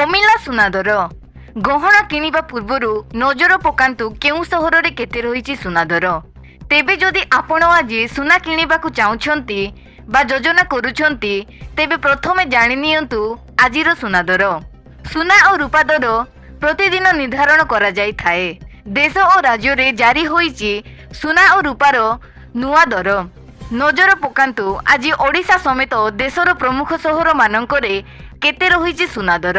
कमिला सुना दर गहना किनिबा पूर्वरु नजर पकांतु केउ सहर रे केते रहिछि सुना दर। तेबे जदि आपण आज सुना किनिबाकु चाहुछंती बा योजना करूछंती तेबे प्रथमे जानि नियंतु आजिर सुना दर। सुना और रूपा दर प्रतिदिन निर्धारण करा जाई थाए। देश और राज्य रे जारी होईछि सुना और रूपार नुआ दर। नजर पकांतु आज ओडिशा समेत देशर प्रमुख सहर मानकरे केते रहिछि सुना दर।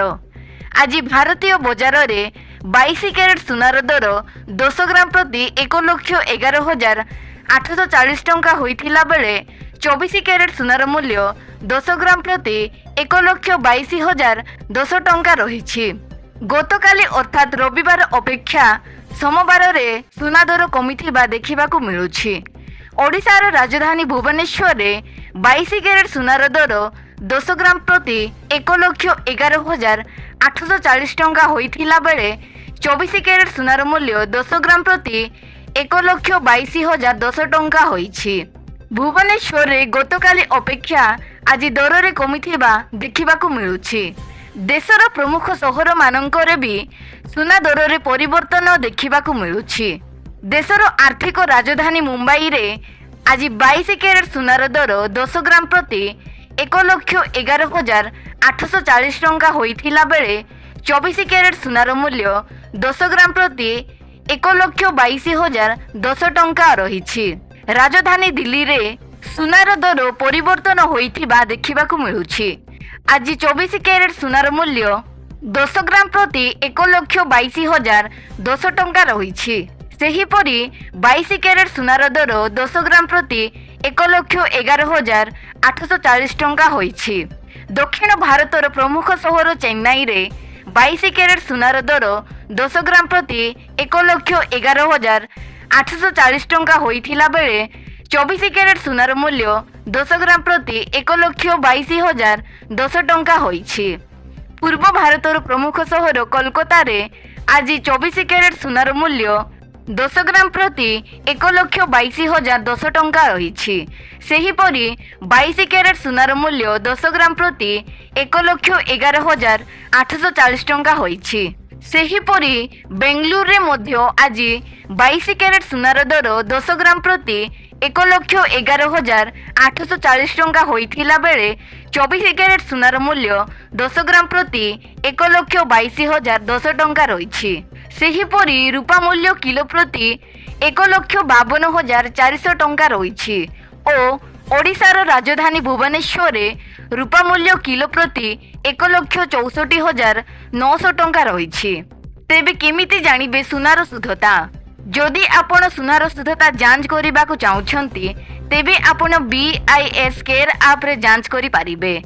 आज भारतीय बजार रे 22 कैरेट सुनार दर 10 ग्राम प्रति 1,11,840 टंका होइथिला बेले 24 कैरेट सुनार मूल्य 10 ग्राम प्रति 1,22,010 टंका रहिछि। गतकाली अर्थात रविवार अपेक्षा सोमवार रे सुना दर कमिथिबा देखिबाकु मिलुछि। ओडिशार राजधानी भुवनेश्वर रे 22 कैरेट सुनार दर 10 ग्राम प्रति 1,11,840 टंका होइथिला बेले 24 कैरेट सुनार मूल्य 10 ग्राम प्रति 1,22,010 टंका होइछि। भुवनेश्वर रे गतकाली अपेक्षा आज दर रे कमिथिबा देखिबाकु मिलुछि। देशर प्रमुख सहर मानकरे भी सुना दर रे परिवर्तन देखिबाकु मिलुछि। देशर आर्थिक राजधानी मुंबई रे आज 22 कैरेट सुनार दर 10 ग्राम प्रति 1,11,840 टंका होइथिला बेले 24 कैरेट सुनार मूल्य 10 ग्राम प्रति 1,22,010 टंका रहिछि। राजधानी दिल्ली रे सुनार दर परिवर्तन होइथिबा देखिबाकु मिलुछि। आज 24 कैरेट सुनार मूल्य 10 ग्राम प्रति 1,22,010 टंका रहिछि। सेहीपरि 22 कैरेट सुनार दर 10 ग्राम प्रति 1,11,840 टंका होइछि। दक्षिण भारतर प्रमुख सहर चेन्नई रे 22 कैरेट सुनार दर 10 ग्राम प्रति 1,11,840 टंका होइथिला बेले 24 कैरेट सुनार मूल्य 10 ग्राम प्रति 1,22,010 टंका होइछि। पूर्व भारतर प्रमुख सहर कोलकाता रे आज 24 कैरेट सुनार मूल्य 10 ग्राम प्रति 1,22,010 टंका रहिछि। सेहीपरि 22 कैरेट सुनार मूल्य 10 ग्राम प्रति 1,11,840 टंका होइछि। सेहीपरि बेंगलुरु रे मध्य आज 22 कैरेट सुनार दर 10 ग्राम प्रति 1,11,840 टंका होइथिला बेले 24 कैरेट सुनार मूल्य 10 ग्राम प्रति 1,22,010 टंका रहिछि। सेहीपरि रूपा मूल्य किलो प्रति 1,52,400 टंका रहिछि और ओडिशार राजधानी भुवनेश्वर रे रूपा मूल्य किलो प्रति 1,64,900 टंका रहिछि। तेबे केमिति जानिबे सुनार शुद्धता? जदि आपण सुनार शुद्धता जांच करिबाकु चाहुछंती तेबे आपण BIS केयर ऐप रे जांच करि पारिबे।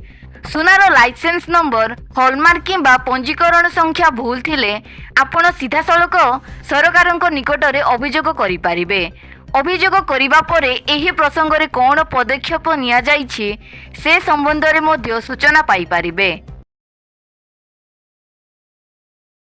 सुनार लाइसेंस नंबर हॉलमार्क किंबा पंजीकरण संख्या भूल थिले आपण सीधा सड़क सरकारक निकट रे अभियोग करि पारिबे। अभियोग करिबा परे एही प्रसंग रे कोन पदक्षेप निया जाइछि से संबंध रे मध्य सूचना पाई पारिबे।